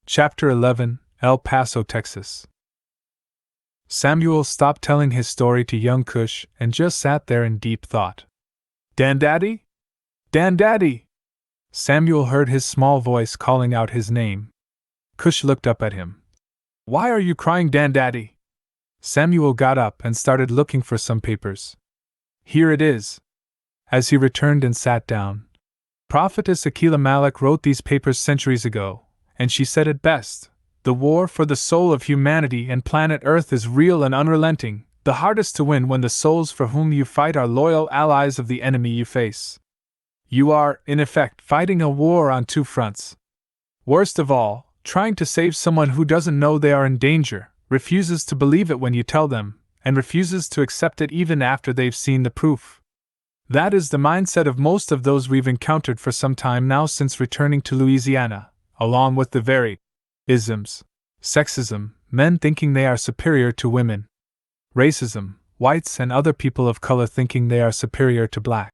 Chapter 11, El Paso, Texas. Samuel stopped telling his story to young Cush and just sat there in deep thought. "Dan-daddy? Dan-daddy!" Samuel heard his small voice calling out his name. Cush looked up at him. "Why are you crying, Dan-daddy?" Samuel got up and started looking for some papers. "Here it is." As he returned and sat down, Prophetess Akila Malik wrote these papers centuries ago, and she said it best: the war for the soul of humanity and planet Earth is real and unrelenting, the hardest to win when the souls for whom you fight are loyal allies of the enemy you face. You are, in effect, fighting a war on two fronts. Worst of all, trying to save someone who doesn't know they are in danger, refuses to believe it when you tell them, and refuses to accept it even after they've seen the proof. That is the mindset of most of those we've encountered for some time now since returning to Louisiana, along with the varied isms, sexism, men thinking they are superior to women, racism, whites and other people of color thinking they are superior to black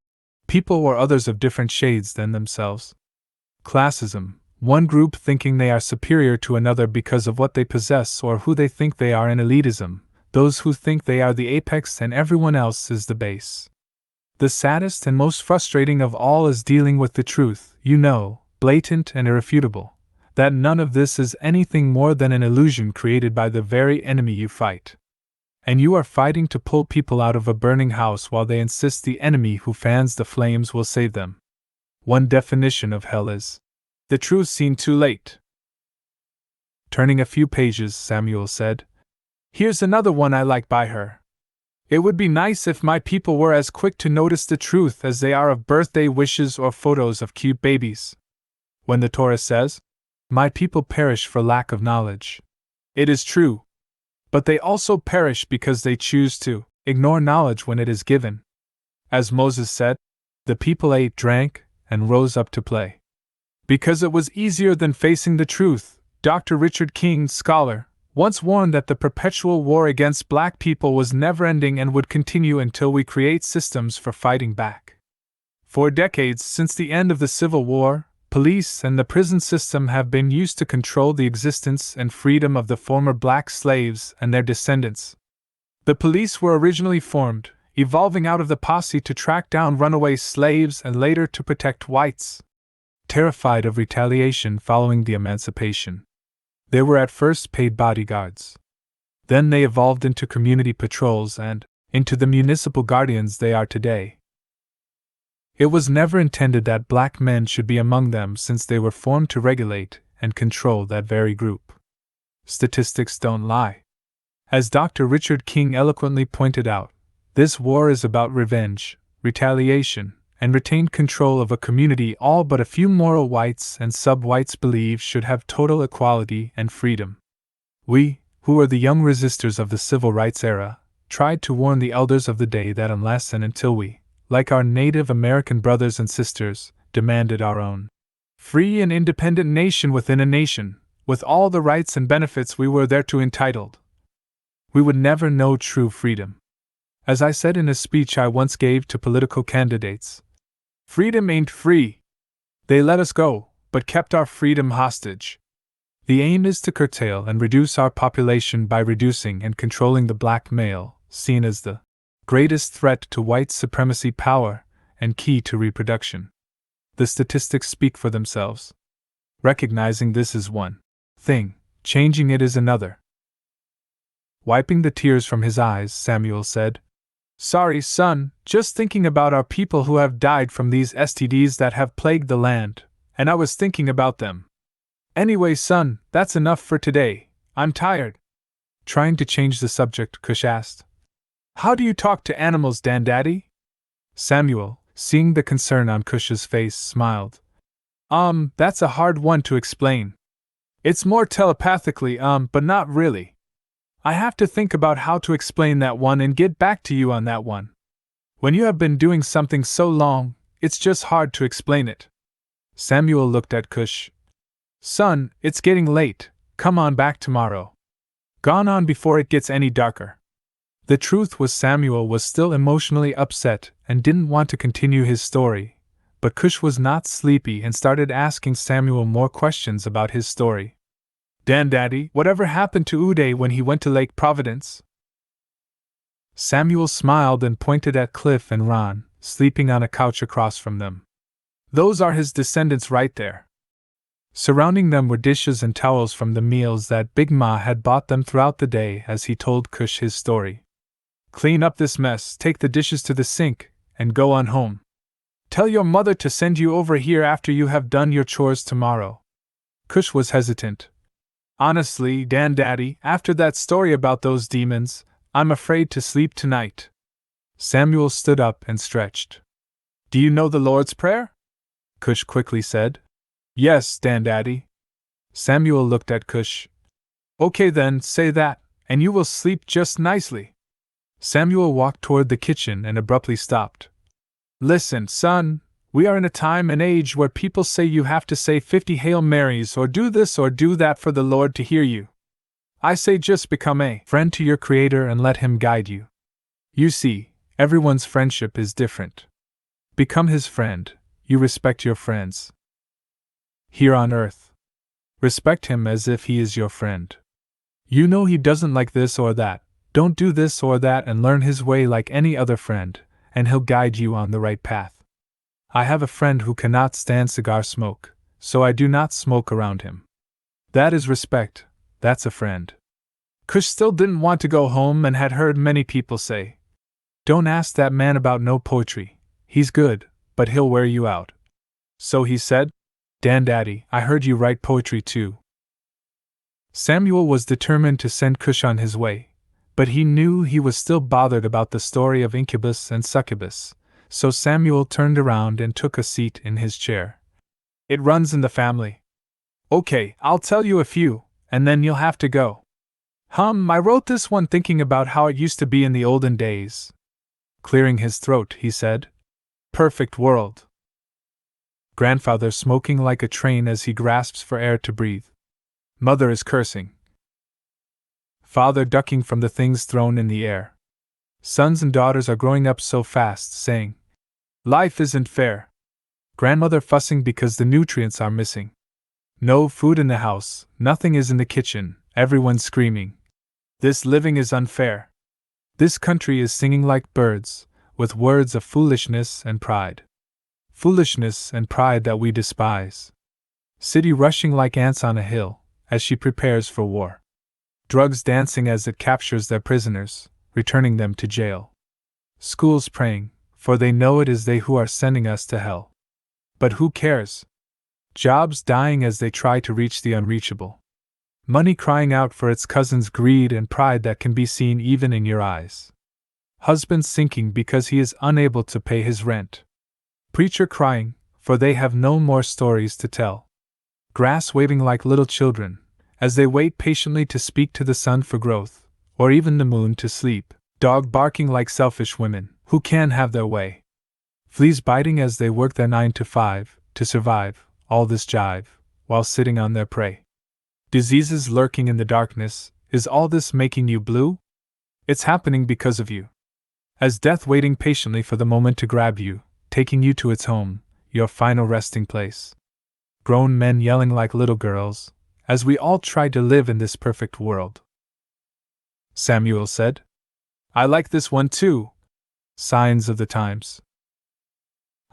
people or others of different shades than themselves, classism, one group thinking they are superior to another because of what they possess or who they think they are, and elitism, those who think they are the apex and everyone else is the base. The saddest and most frustrating of all is dealing with the truth, blatant and irrefutable, that none of this is anything more than an illusion created by the very enemy you fight. And you are fighting to pull people out of a burning house while they insist the enemy who fans the flames will save them. One definition of hell is the truth seen too late. Turning a few pages, Samuel said, "Here's another one I like by her. It would be nice if my people were as quick to notice the truth as they are of birthday wishes or photos of cute babies. When the Torah says, 'My people perish for lack of knowledge,' it is true. But they also perish because they choose to ignore knowledge when it is given. As Moses said, the people ate, drank, and rose up to play. Because it was easier than facing the truth. Dr. Richard King, scholar, once warned that the perpetual war against black people was never-ending and would continue until we create systems for fighting back. For decades since the end of the Civil War, police and the prison system have been used to control the existence and freedom of the former black slaves and their descendants. The police were originally formed, evolving out of the posse to track down runaway slaves and later to protect whites. Terrified of retaliation following the emancipation, they were at first paid bodyguards. Then they evolved into community patrols and into the municipal guardians they are today. It was never intended that black men should be among them, since they were formed to regulate and control that very group. Statistics don't lie. As Dr. Richard King eloquently pointed out, this war is about revenge, retaliation, and retained control of a community all but a few moral whites and sub-whites believe should have total equality and freedom. We, who were the young resistors of the civil rights era, tried to warn the elders of the day that unless and until we, like our Native American brothers and sisters, demanded our own free and independent nation within a nation, with all the rights and benefits we were thereto entitled, we would never know true freedom. As I said in a speech I once gave to political candidates, freedom ain't free. They let us go, but kept our freedom hostage. The aim is to curtail and reduce our population by reducing and controlling the black male, seen as the greatest threat to white supremacy power and key to reproduction. The statistics speak for themselves. Recognizing this is one thing, changing it is another. Wiping the tears from his eyes, Samuel said, "Sorry, son, just thinking about our people who have died from these STDs that have plagued the land, and I was thinking about them. Anyway, son, that's enough for today. I'm tired." Trying to change the subject, Cush asked, "How do you talk to animals, Dan-daddy?" Samuel, seeing the concern on Cush's face, smiled. That's a hard one to explain. It's more telepathically, but not really. I have to think about how to explain that one and get back to you on that one. When you have been doing something so long, it's just hard to explain it." Samuel looked at Cush. "Son, it's getting late. Come on back tomorrow. Gone on before it gets any darker." The truth was Samuel was still emotionally upset and didn't want to continue his story, but Cush was not sleepy and started asking Samuel more questions about his story. Dandaddy, whatever happened to Uday when he went to Lake Providence? Samuel smiled and pointed at Cliff and Ron, sleeping on a couch across from them. Those are his descendants right there. Surrounding them were dishes and towels from the meals that Big Ma had bought them throughout the day as he told Cush his story. Clean up this mess, take the dishes to the sink, and go on home. Tell your mother to send you over here after you have done your chores tomorrow. Cush was hesitant. Honestly, Dandaddy, after that story about those demons, I'm afraid to sleep tonight. Samuel stood up and stretched. Do you know the Lord's Prayer? Cush quickly said. Yes, Dandaddy. Samuel looked at Cush. Okay then, say that, and you will sleep just nicely. Samuel walked toward the kitchen and abruptly stopped. Listen, son, we are in a time and age where people say you have to say 50 Hail Marys or do this or do that for the Lord to hear you. I say just become a friend to your Creator and let Him guide you. You see, everyone's friendship is different. Become His friend, you respect your friends. Here on earth. Respect Him as if He is your friend. You know He doesn't like this or that, don't do this or that, and learn His way like any other friend, and He'll guide you on the right path. I have a friend who cannot stand cigar smoke, so I do not smoke around him. That is respect, that's a friend. Cush still didn't want to go home and had heard many people say, Don't ask that man about no poetry, he's good, but he'll wear you out. So he said, Dandaddy, I heard you write poetry too. Samuel was determined to send Cush on his way, but he knew he was still bothered about the story of incubus and succubus, so Samuel turned around and took a seat in his chair. It runs in the family. Okay, I'll tell you a few, and then you'll have to go. I wrote this one thinking about how it used to be in the olden days. Clearing his throat, he said, Perfect world. Grandfather smoking like a train as he grasps for air to breathe. Mother is cursing. Father ducking from the things thrown in the air. Sons and daughters are growing up so fast, saying, Life isn't fair. Grandmother fussing because the nutrients are missing. No food in the house, nothing is in the kitchen, everyone screaming. This living is unfair. This country is singing like birds, with words of foolishness and pride. Foolishness and pride that we despise. City rushing like ants on a hill, as she prepares for war. Drugs dancing as it captures their prisoners, returning them to jail. Schools praying, for they know it is they who are sending us to hell. But who cares? Jobs dying as they try to reach the unreachable. Money crying out for its cousin's greed and pride that can be seen even in your eyes. Husband sinking because he is unable to pay his rent. Preacher crying, for they have no more stories to tell. Grass waving like little children, as they wait patiently to speak to the sun for growth, or even the moon to sleep. Dog barking like selfish women, who can have their way. Fleas biting as they work their 9 to 5, to survive, all this jive, while sitting on their prey. Diseases lurking in the darkness, is all this making you blue? It's happening because of you. As death waiting patiently for the moment to grab you, taking you to its home, your final resting place. Grown men yelling like little girls, as we all try to live in this perfect world. Samuel said. I like this one too. Signs of the times.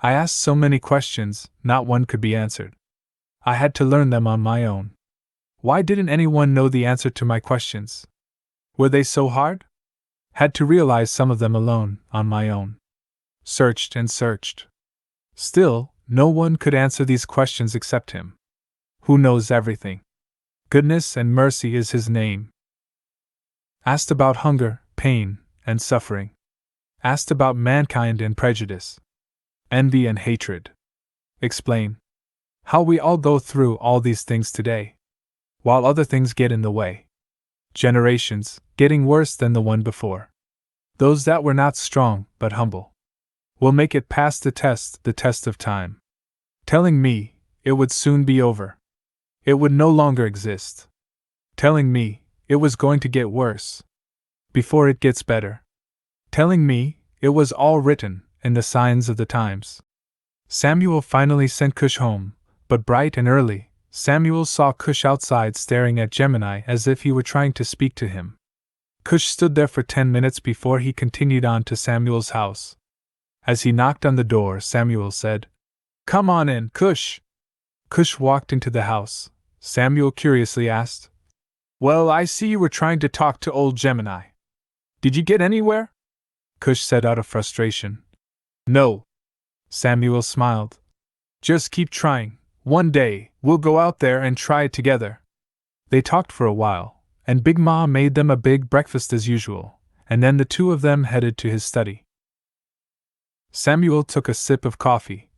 I asked so many questions, not one could be answered. I had to learn them on my own. Why didn't anyone know the answer to my questions? Were they so hard? Had to realize some of them alone, on my own. Searched and searched. Still, no one could answer these questions except Him, who knows everything. Goodness and mercy is His name. Asked about hunger, pain, and suffering. Asked about mankind and prejudice. Envy and hatred. Explain how we all go through all these things today, while other things get in the way. Generations, getting worse than the one before. Those that were not strong, but humble, will make it past the test of time. Telling me, it would soon be over. It would no longer exist. Telling me, it was going to get worse. Before it gets better. Telling me, it was all written, in the signs of the times. Samuel finally sent Cush home, but bright and early, Samuel saw Cush outside staring at Gemini as if he were trying to speak to him. Cush stood there for 10 minutes before he continued on to Samuel's house. As he knocked on the door, Samuel said, "Come on in, Cush." Cush walked into the house. Samuel curiously asked, "Well, I see you were trying to talk to old Gemini. Did you get anywhere?" Cush said out of frustration. "No." Samuel smiled. "Just keep trying. One day, we'll go out there and try it together." They talked for a while, and Big Ma made them a big breakfast as usual, and then the two of them headed to his study. Samuel took a sip of coffee.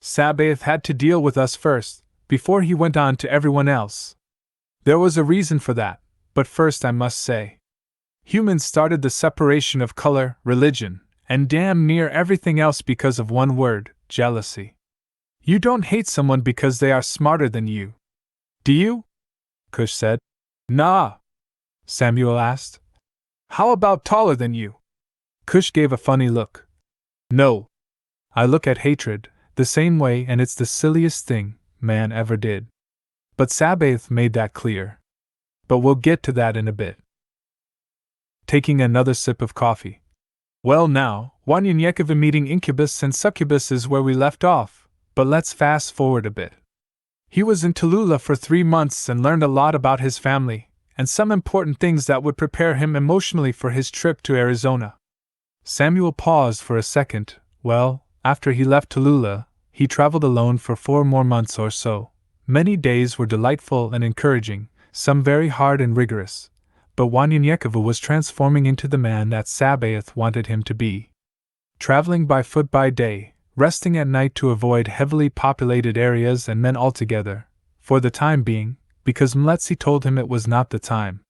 "Sabaoth had to deal with us first, before he went on to everyone else. There was a reason for that, but first I must say, humans started the separation of color, religion, and damn near everything else because of one word: jealousy. You don't hate someone because they are smarter than you. Do you?" Cush said. "Nah." Samuel asked. "How about taller than you?" Cush gave a funny look. "No. I look at hatred the same way, and it's the silliest thing man ever did." But Sabaoth made that clear. But we'll get to that in a bit. Taking another sip of coffee. "Well now, Wanyanyekiva meeting incubus and succubus is where we left off, but let's fast forward a bit. He was in Tallulah for 3 months and learned a lot about his family, and some important things that would prepare him emotionally for his trip to Arizona." Samuel paused for a second. "Well, after he left Tallulah, he traveled alone for 4 more months or so. Many days were delightful and encouraging, some very hard and rigorous, but Wanyanyekiva was transforming into the man that Sabaoth wanted him to be. Traveling by foot by day, resting at night to avoid heavily populated areas and men altogether, for the time being, because Mletsi told him it was not the time.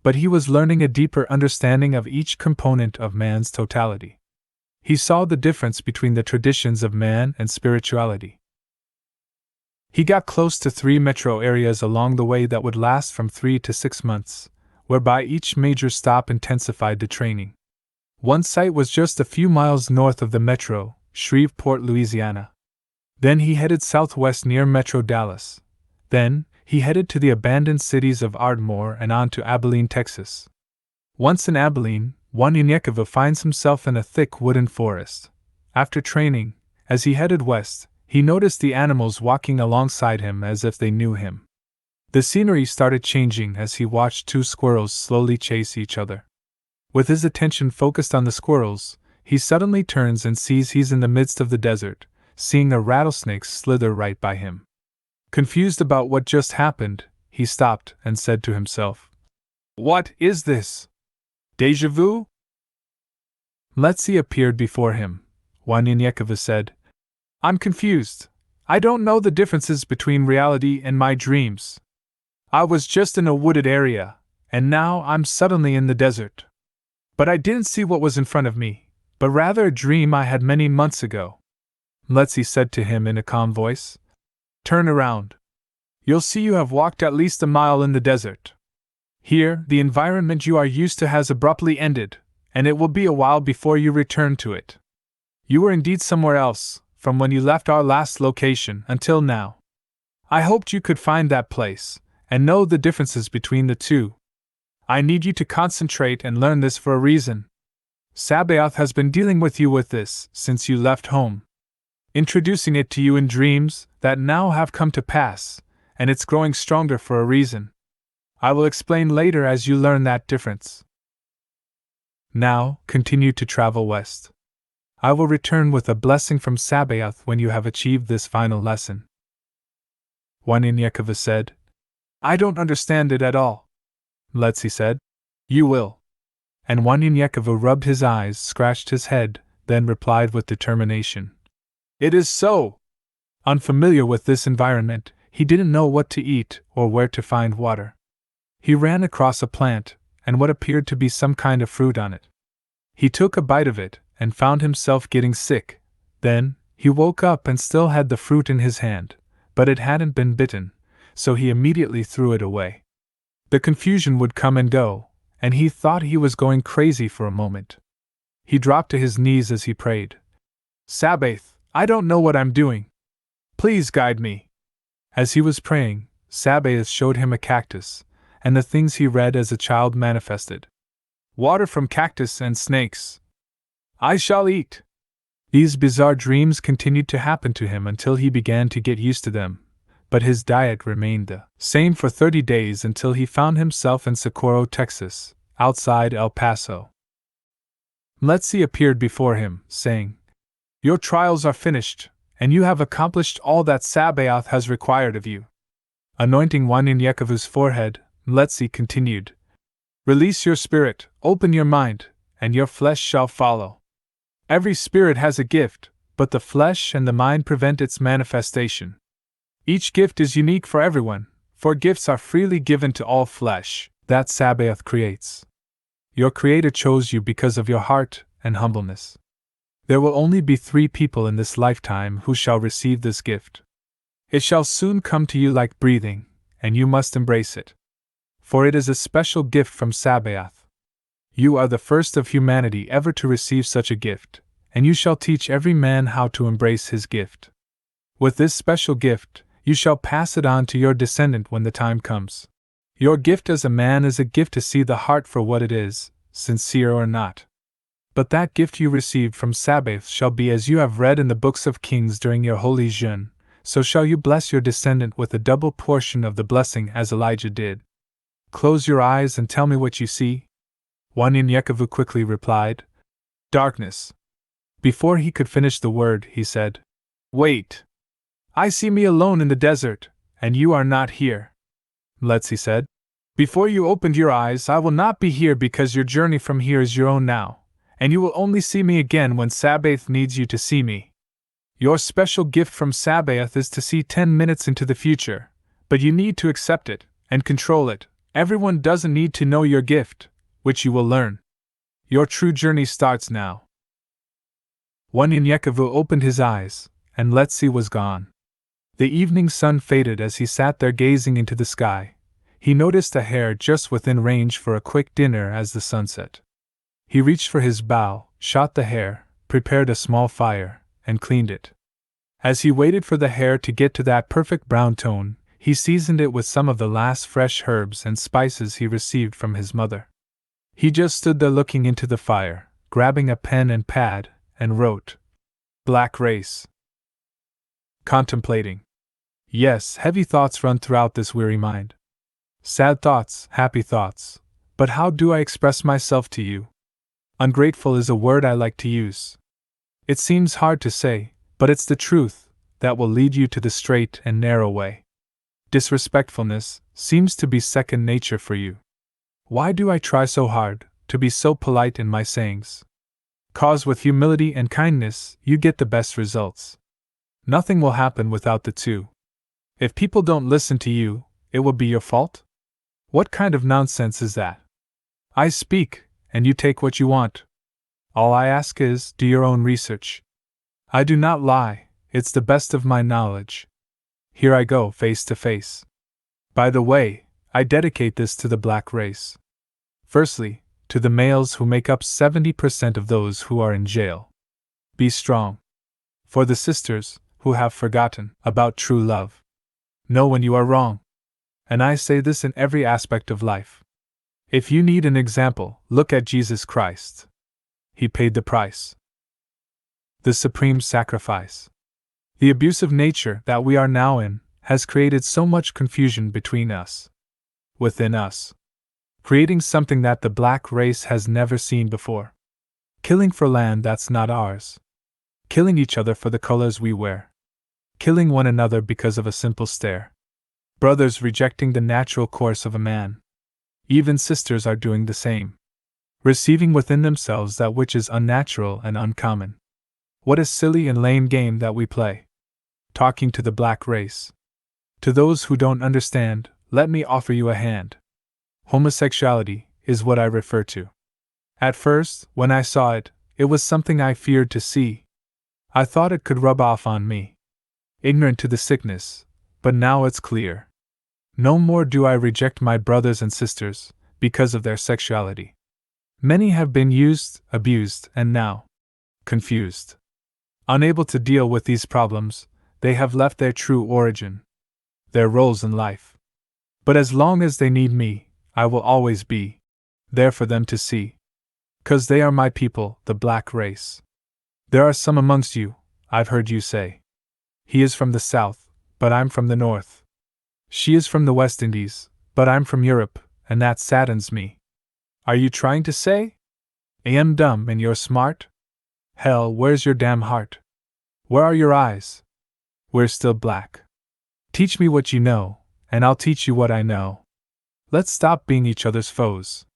But he was learning a deeper understanding of each component of man's totality. He saw the difference between the traditions of man and spirituality. He got close to 3 metro areas along the way that would last from 3 to 6 months, whereby each major stop intensified the training. One site was just a few miles north of the metro, Shreveport, Louisiana. Then he headed southwest near Metro Dallas. Then, he headed to the abandoned cities of Ardmore and on to Abilene, Texas. Once in Abilene, Wanyanyekiva finds himself in a thick wooden forest. After training, as he headed west, he noticed the animals walking alongside him as if they knew him. The scenery started changing as he watched 2 squirrels slowly chase each other. With his attention focused on the squirrels, he suddenly turns and sees he's in the midst of the desert, seeing a rattlesnake slither right by him. Confused about what just happened, he stopped and said to himself, "What is this? Deja vu?" Mletsi appeared before him. Wanyanyekiva said, "I'm confused. I don't know the differences between reality and my dreams. I was just in a wooded area, and now I'm suddenly in the desert. But I didn't see what was in front of me, but rather a dream I had many months ago." Mletsi said to him in a calm voice, "Turn around. You'll see you have walked at least a mile in the desert. Here, the environment you are used to has abruptly ended, and it will be a while before you return to it. You were indeed somewhere else, from when you left our last location until now. I hoped you could find that place, and know the differences between the two. I need you to concentrate and learn this for a reason. Sabaoth has been dealing with you with this since you left home, introducing it to you in dreams that now have come to pass, and it's growing stronger for a reason. I will explain later as you learn that difference. Now, continue to travel west. I will return with a blessing from Sabaoth when you have achieved this final lesson." Wanyanyekiva said, "I don't understand it at all." Mletsi said, "You will." And Wanyanyekiva rubbed his eyes, scratched his head, then replied with determination, "It is so." Unfamiliar with this environment, he didn't know what to eat or where to find water. He ran across a plant, and what appeared to be some kind of fruit on it. He took a bite of it, and found himself getting sick. Then, he woke up and still had the fruit in his hand, but it hadn't been bitten, so he immediately threw it away. The confusion would come and go, and he thought he was going crazy for a moment. He dropped to his knees as he prayed. "Sabaoth, I don't know what I'm doing. Please guide me." As he was praying, Sabaoth showed him a cactus, and the things he read as a child manifested. Water from cactus and snakes. I shall eat. These bizarre dreams continued to happen to him until he began to get used to them, but his diet remained the same for 30 days until he found himself in Socorro, Texas, outside El Paso. Letzi appeared before him, saying, Your trials are finished, and you have accomplished all that Sabaoth has required of you. Anointing one in Yekavu's forehead, Letzi continued, Release your spirit, open your mind, and your flesh shall follow. Every spirit has a gift, but the flesh and the mind prevent its manifestation. Each gift is unique for everyone, for gifts are freely given to all flesh that Sabaoth creates. Your Creator chose you because of your heart and humbleness. There will only be 3 people in this lifetime who shall receive this gift. It shall soon come to you like breathing, and you must embrace it. For it is a special gift from Sabaoth. You are the first of humanity ever to receive such a gift, and you shall teach every man how to embrace his gift. With this special gift, you shall pass it on to your descendant when the time comes. Your gift as a man is a gift to see the heart for what it is, sincere or not. But that gift you received from Sabaoth shall be as you have read in the books of Kings during your holy jeûne, so shall you bless your descendant with a double portion of the blessing as Elijah did. Close your eyes and tell me what you see. One in Yekavu quickly replied, Darkness. Before he could finish the word, he said, Wait. I see me alone in the desert, and you are not here. Letzi said, Before you opened your eyes, I will not be here because your journey from here is your own now, and you will only see me again when Sabaoth needs you to see me. Your special gift from Sabaoth is to see 10 minutes into the future, but you need to accept it and control it. Everyone doesn't need to know your gift, which you will learn. Your true journey starts now. One in Yekavu opened his eyes, and Letzi was gone. The evening sun faded as he sat there gazing into the sky. He noticed a hare just within range for a quick dinner as the sun set. He reached for his bow, shot the hare, prepared a small fire, and cleaned it. As he waited for the hare to get to that perfect brown tone, he seasoned it with some of the last fresh herbs and spices he received from his mother. He just stood there looking into the fire, grabbing a pen and pad, and wrote, Black race. Contemplating. Yes, heavy thoughts run throughout this weary mind. Sad thoughts, happy thoughts. But how do I express myself to you? Ungrateful is a word I like to use. It seems hard to say, but it's the truth that will lead you to the straight and narrow way. Disrespectfulness seems to be second nature for you. Why do I try so hard to be so polite in my sayings? 'Cause with humility and kindness, you get the best results. Nothing will happen without the two. If people don't listen to you, it will be your fault? What kind of nonsense is that? I speak, and you take what you want. All I ask is, do your own research. I do not lie, it's the best of my knowledge. Here I go, face to face. By the way, I dedicate this to the black race. Firstly, to the males who make up 70% of those who are in jail. Be strong. For the sisters, who have forgotten about true love. Know when you are wrong. And I say this in every aspect of life. If you need an example, look at Jesus Christ. He paid the price. The supreme sacrifice. The abusive nature that we are now in has created so much confusion between us. Within us. Creating something that the black race has never seen before. Killing for land that's not ours. Killing each other for the colors we wear. Killing one another because of a simple stare. Brothers rejecting the natural course of a man. Even sisters are doing the same. Receiving within themselves that which is unnatural and uncommon. What a silly and lame game that we play. Talking to the black race. To those who don't understand, let me offer you a hand. Homosexuality is what I refer to. At first, when I saw it, it was something I feared to see. I thought it could rub off on me. Ignorant to the sickness, but now it's clear. No more do I reject my brothers and sisters because of their sexuality. Many have been used, abused, and now confused. Unable to deal with these problems, they have left their true origin. their roles in life. But as long as they need me, I will always be there for them to see. 'Cause they are my people, the black race. There are some amongst you, I've heard you say. He is from the south, but I'm from the north. She is from the West Indies, but I'm from Europe, and that saddens me. Are you trying to say I am dumb and you're smart? Hell, where's your damn heart? Where are your eyes? We're still black. Teach me what you know, and I'll teach you what I know. Let's stop being each other's foes.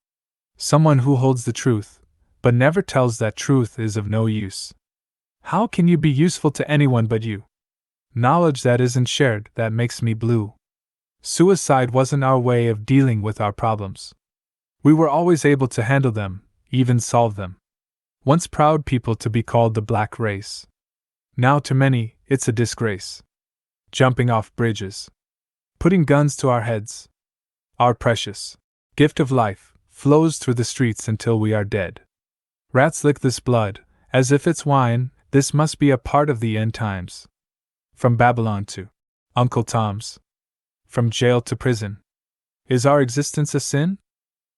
Someone who holds the truth, but never tells that truth, is of no use. How can you be useful to anyone but you? Knowledge that isn't shared, that makes me blue. Suicide wasn't our way of dealing with our problems. We were always able to handle them, even solve them. Once proud people to be called the black race. Now to many, it's a disgrace. Jumping off bridges. Putting guns to our heads. Our precious gift of life flows through the streets until we are dead. Rats lick this blood, as if it's wine. This must be a part of the end times. From Babylon to Uncle Tom's. From jail to prison. Is our existence a sin?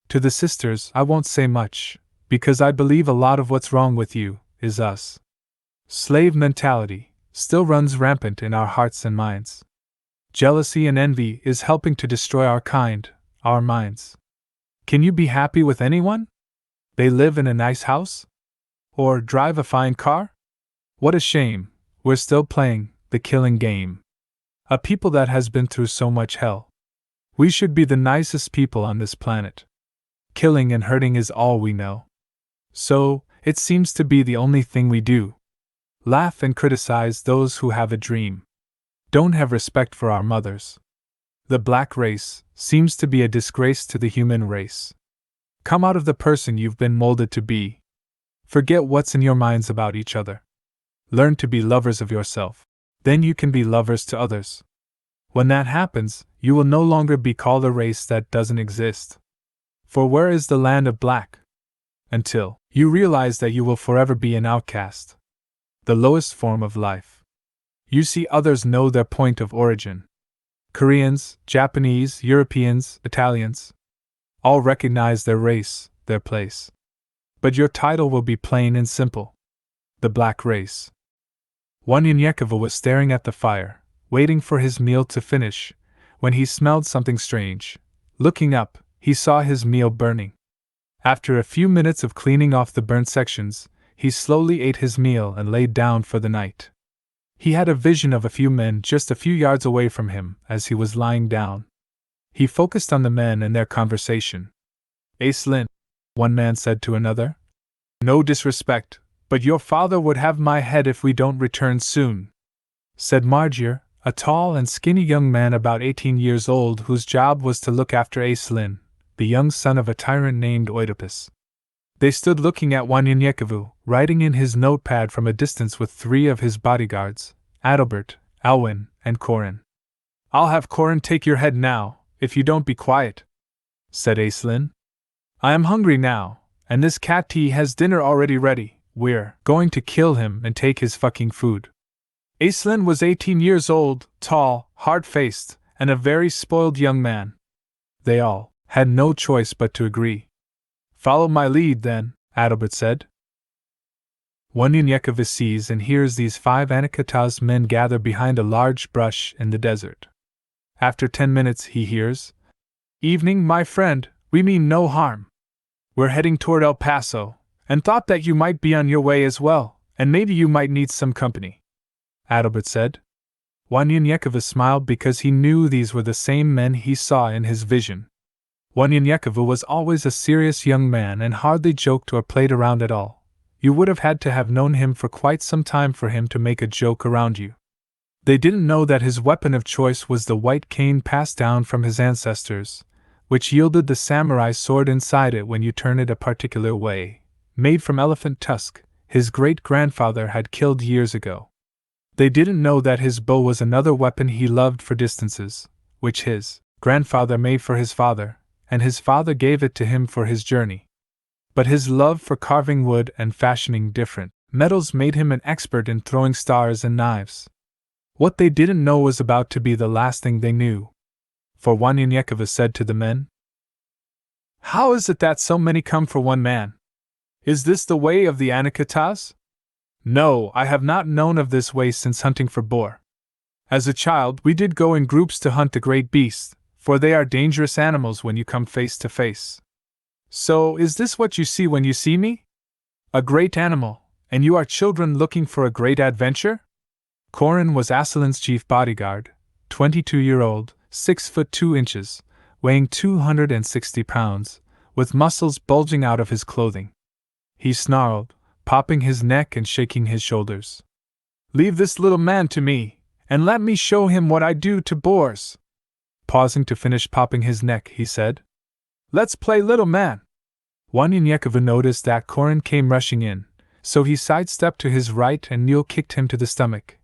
To the sisters, I won't say much, because I believe a lot of what's wrong with you is us. Slave mentality still runs rampant in our hearts and minds. Jealousy and envy is helping to destroy our kind, our minds. Can you be happy with anyone? They live in a nice house? Or drive a fine car? What a shame, we're still playing the killing game. A people that has been through so much hell. We should be the nicest people on this planet. Killing and hurting is all we know. So, it seems to be the only thing we do. Laugh and criticize those who have a dream. Don't have respect for our mothers. The black race seems to be a disgrace to the human race. Come out of the person you've been molded to be. Forget what's in your minds about each other. Learn to be lovers of yourself. Then you can be lovers to others. When that happens, you will no longer be called a race that doesn't exist. For where is the land of black? Until you realize that you will forever be an outcast. The lowest form of life. You see, others know their point of origin. Koreans, Japanese, Europeans, Italians. All recognize their race, their place. But your title will be plain and simple. The black race. Wanyanyekova was staring at the fire, waiting for his meal to finish, when he smelled something strange. Looking up, he saw his meal burning. After a few minutes of cleaning off the burnt sections, he slowly ate his meal and laid down for the night. He had a vision of a few men just a few yards away from him as he was lying down. He focused on the men and their conversation. "Aislinn," one man said to another. "No disrespect, but your father would have my head if we don't return soon," said Margier, a tall and skinny young man about 18 years old whose job was to look after Aislinn, the young son of a tyrant named Oedipus. They stood looking at Wanyanyekova, writing in his notepad from a distance with 3 of his bodyguards, Adalbert, Alwyn, and Corin. "I'll have Corin take your head now, if you don't be quiet," said Aislinn. "I am hungry now, and this cat T has dinner already ready. We're going to kill him and take his fucking food." Aislinn was 18 years old, tall, hard-faced, and a very spoiled young man. They all had no choice but to agree. "Follow my lead, then," Adalbert said. Wanyanyekova sees and hears these 5 Anakataas men gather behind a large brush in the desert. After 10 minutes he hears, "Evening, my friend, we mean no harm. We're heading toward El Paso, and thought that you might be on your way as well, and maybe you might need some company," Adalbert said. Wanyanyekova smiled because he knew these were the same men he saw in his vision. Wanyanyekova was always a serious young man and hardly joked or played around at all. You would have had to have known him for quite some time for him to make a joke around you. They didn't know that his weapon of choice was the white cane passed down from his ancestors, which yielded the samurai sword inside it when you turn it a particular way, made from elephant tusk, his great-grandfather had killed years ago. They didn't know that his bow was another weapon he loved for distances, which his grandfather made for his father, and his father gave it to him for his journey. But his love for carving wood and fashioning different metals made him an expert in throwing stars and knives. What they didn't know was about to be the last thing they knew. For Wanyan said to the men, "How is it that so many come for one man? Is this the way of the Anakataas? No, I have not known of this way since hunting for boar. As a child, we did go in groups to hunt the great beasts, for they are dangerous animals when you come face to face. So, is this what you see when you see me? A great animal, and you are children looking for a great adventure?" Corin was Aslan's chief bodyguard, 22-year-old, 6 foot 2 inches, weighing 260 pounds, with muscles bulging out of his clothing. He snarled, popping his neck and shaking his shoulders. "Leave this little man to me, and let me show him what I do to boars." Pausing to finish popping his neck, he said, "Let's play little man." Wanyan noticed that Corin came rushing in, so he sidestepped to his right and kneel kicked him to the stomach.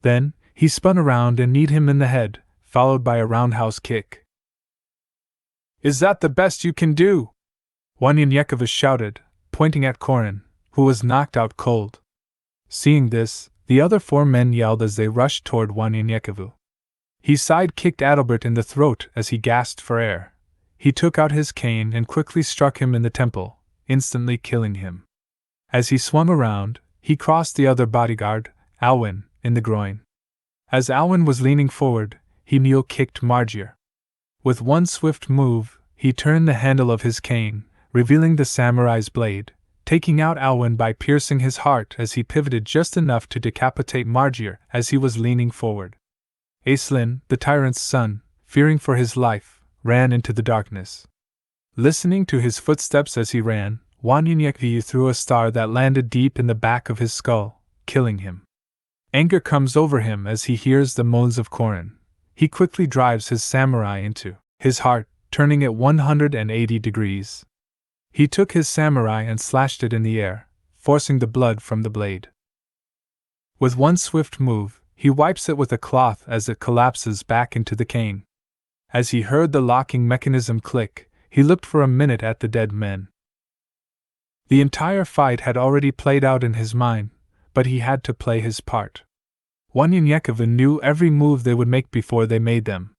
Then, he spun around and kneed him in the head, followed by a roundhouse kick. "Is that the best you can do?" Wanyan shouted, pointing at Corin, who was knocked out cold. Seeing this, the other 4 men yelled as they rushed toward Wanyan. He side-kicked Adalbert in the throat as he gasped for air. He took out his cane and quickly struck him in the temple, instantly killing him. As he swung around, he crossed the other bodyguard, Alwyn, in the groin. As Alwyn was leaning forward, he kneel-kicked Margier. With one swift move, he turned the handle of his cane, revealing the samurai's blade, taking out Alwyn by piercing his heart as he pivoted just enough to decapitate Margier as he was leaning forward. Aislinn, the tyrant's son, fearing for his life, ran into the darkness. Listening to his footsteps as he ran, Wanyan threw a star that landed deep in the back of his skull, killing him. Anger comes over him as he hears the moans of Corin. He quickly drives his samurai into his heart, turning it 180 degrees. He took his samurai and slashed it in the air, forcing the blood from the blade. With one swift move, he wipes it with a cloth as it collapses back into the cane. As he heard the locking mechanism click, he looked for a minute at the dead men. The entire fight had already played out in his mind, but he had to play his part. Wanyan knew every move they would make before they made them.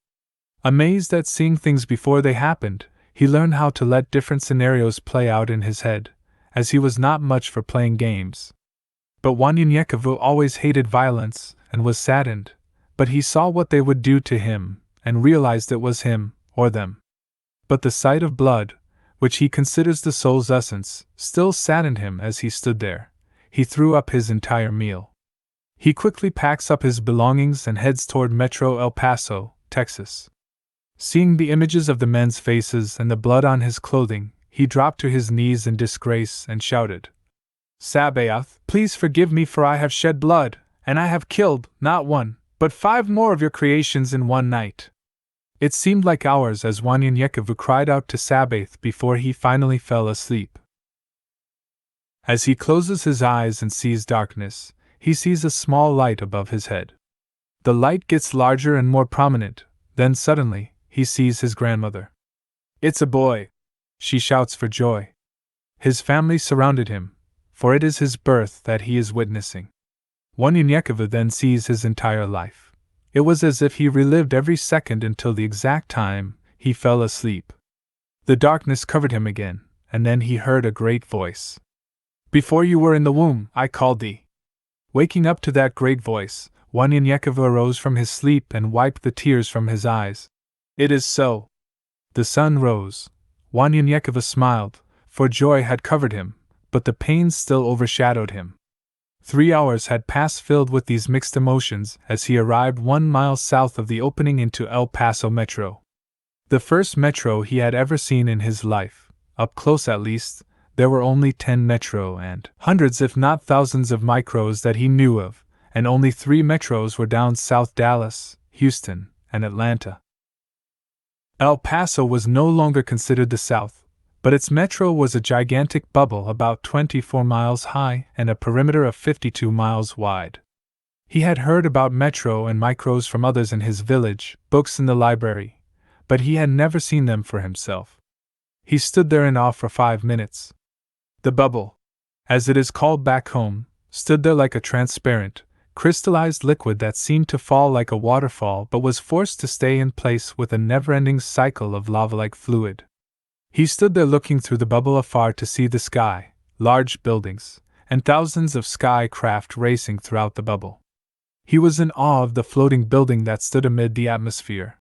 Amazed at seeing things before they happened, he learned how to let different scenarios play out in his head, as he was not much for playing games. But Wanyan always hated violence and was saddened, but he saw what they would do to him and realized it was him or them. But the sight of blood, which he considers the soul's essence, still saddened him as he stood there. He threw up his entire meal. He quickly packs up his belongings and heads toward Metro El Paso, Texas. Seeing the images of the men's faces and the blood on his clothing, he dropped to his knees in disgrace and shouted, "Sabaoth, please forgive me, for I have shed blood, and I have killed, not 1, but 5 more of your creations in one night." It seemed like hours as Wanyan cried out to Sabaoth before he finally fell asleep. As he closes his eyes and sees darkness, he sees a small light above his head. The light gets larger and more prominent, then suddenly, he sees his grandmother. "It's a boy!" she shouts for joy. His family surrounded him, for it is his birth that he is witnessing. Wanyan then sees his entire life. It was as if he relived every second until the exact time he fell asleep. The darkness covered him again, and then he heard a great voice. "Before you were in the womb, I called thee." Waking up to that great voice, Wanyan arose from his sleep and wiped the tears from his eyes. "It is so." The sun rose. Wanyan smiled, for joy had covered him, but the pain still overshadowed him. 3 hours had passed filled with these mixed emotions as he arrived 1 mile south of the opening into El Paso Metro. The first metro he had ever seen in his life, up close at least. There were only 10 metro and hundreds if not thousands of micros that he knew of, and only 3 metros were down south: Dallas, Houston, and Atlanta. El Paso was no longer considered the South, but its metro was a gigantic bubble about 24 miles high and a perimeter of 52 miles wide. He had heard about metro and micros from others in his village, books in the library, but he had never seen them for himself. He stood there in awe for 5 minutes. The bubble, as it is called back home, stood there like a transparent, crystallized liquid that seemed to fall like a waterfall but was forced to stay in place with a never-ending cycle of lava-like fluid. He stood there looking through the bubble afar to see the sky, large buildings, and thousands of sky craft racing throughout the bubble. He was in awe of the floating building that stood amid the atmosphere,